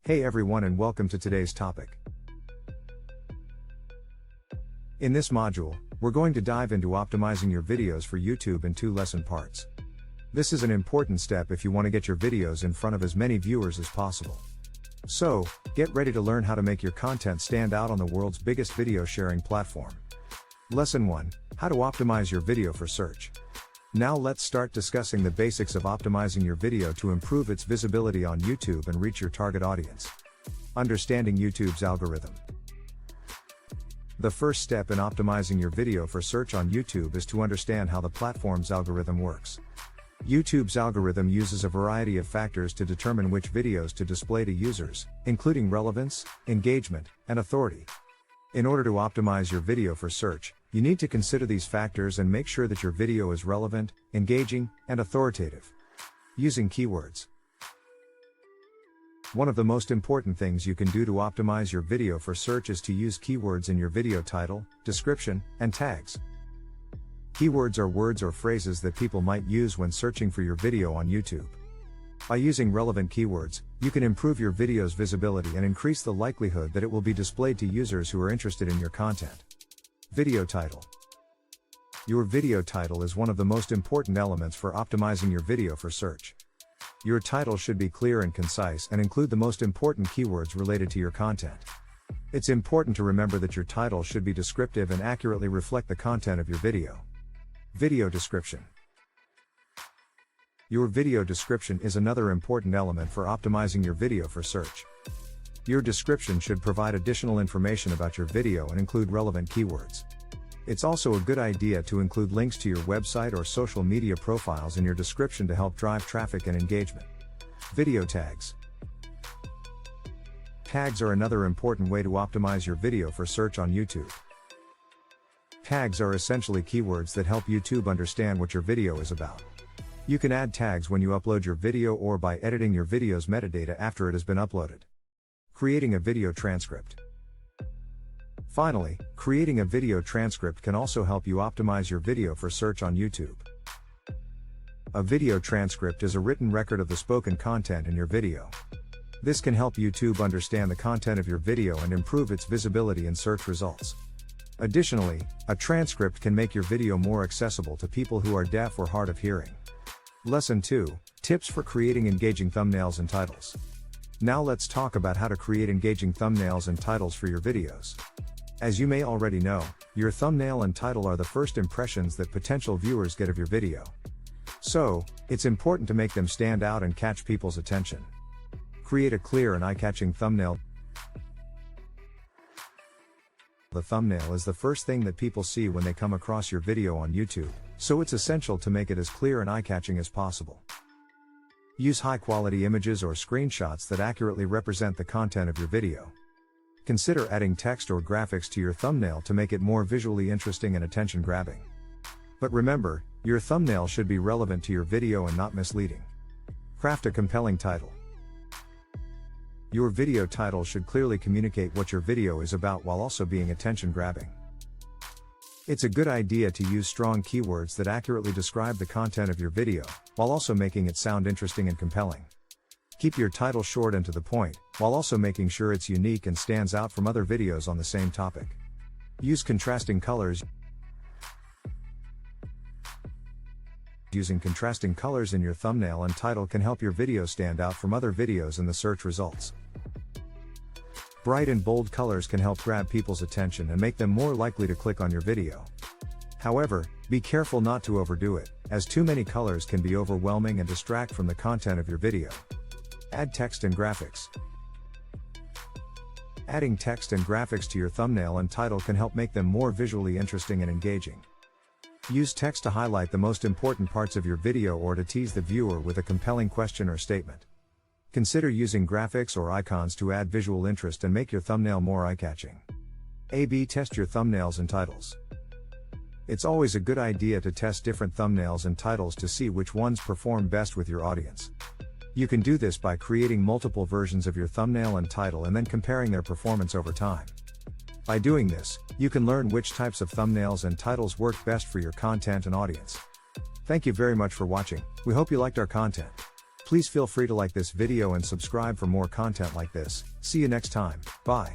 Hey everyone and welcome to today's topic. In this module, we're going to dive into optimizing your videos for YouTube in 2 lesson parts. This is an important step if you want to get your videos in front of as many viewers as possible. So, get ready to learn how to make your content stand out on the world's biggest video sharing platform. Lesson 1, how to optimize your video for search. Now let's start discussing the basics of optimizing your video to improve its visibility on YouTube and reach your target audience. Understanding YouTube's algorithm. The first step in optimizing your video for search on YouTube is to understand how the platform's algorithm works. YouTube's algorithm uses a variety of factors to determine which videos to display to users, including relevance, engagement, and authority. In order to optimize your video for search, you need to consider these factors and make sure that your video is relevant, engaging, and authoritative. Using keywords. One of the most important things you can do to optimize your video for search is to use keywords in your video title, description, and tags. Keywords are words or phrases that people might use when searching for your video on YouTube. By using relevant keywords, you can improve your video's visibility and increase the likelihood that it will be displayed to users who are interested in your content. Video title. Your video title is one of the most important elements for optimizing your video for search. Your title should be clear and concise and include the most important keywords related to your content. It's important to remember that your title should be descriptive and accurately reflect the content of your video. Video description. Your video description is another important element for optimizing your video for search. Your description should provide additional information about your video and include relevant keywords. It's also a good idea to include links to your website or social media profiles in your description to help drive traffic and engagement. Video tags. Tags are another important way to optimize your video for search on YouTube. Tags are essentially keywords that help YouTube understand what your video is about. You can add tags when you upload your video or by editing your video's metadata after it has been uploaded. Creating a video transcript. Finally, creating a video transcript can also help you optimize your video for search on YouTube. A video transcript is a written record of the spoken content in your video. This can help YouTube understand the content of your video and improve its visibility in search results. Additionally, a transcript can make your video more accessible to people who are deaf or hard of hearing. Lesson 2, Tips for creating engaging thumbnails and titles. Now let's talk about how to create engaging thumbnails and titles for your videos. As you may already know, your thumbnail and title are the first impressions that potential viewers get of your video. So, it's important to make them stand out and catch people's attention. Create a clear and eye-catching thumbnail. The thumbnail is the first thing that people see when they come across your video on YouTube, so it's essential to make it as clear and eye-catching as possible. Use high-quality images or screenshots that accurately represent the content of your video. Consider adding text or graphics to your thumbnail to make it more visually interesting and attention-grabbing. But remember, your thumbnail should be relevant to your video and not misleading. Craft a compelling title. Your video title should clearly communicate what your video is about while also being attention-grabbing. It's a good idea to use strong keywords that accurately describe the content of your video, while also making it sound interesting and compelling. Keep your title short and to the point, while also making sure it's unique and stands out from other videos on the same topic. Use contrasting colors. Using contrasting colors in your thumbnail and title can help your video stand out from other videos in the search results. Bright and bold colors can help grab people's attention and make them more likely to click on your video. However, be careful not to overdo it, as too many colors can be overwhelming and distract from the content of your video. Add text and graphics. Adding text and graphics to your thumbnail and title can help make them more visually interesting and engaging. Use text to highlight the most important parts of your video or to tease the viewer with a compelling question or statement. Consider using graphics or icons to add visual interest and make your thumbnail more eye-catching. A/B test your thumbnails and titles. It's always a good idea to test different thumbnails and titles to see which ones perform best with your audience. You can do this by creating multiple versions of your thumbnail and title and then comparing their performance over time. By doing this, you can learn which types of thumbnails and titles work best for your content and audience. Thank you very much for watching. We hope you liked our content. Please feel free to like this video and subscribe for more content like this. See you next time, bye.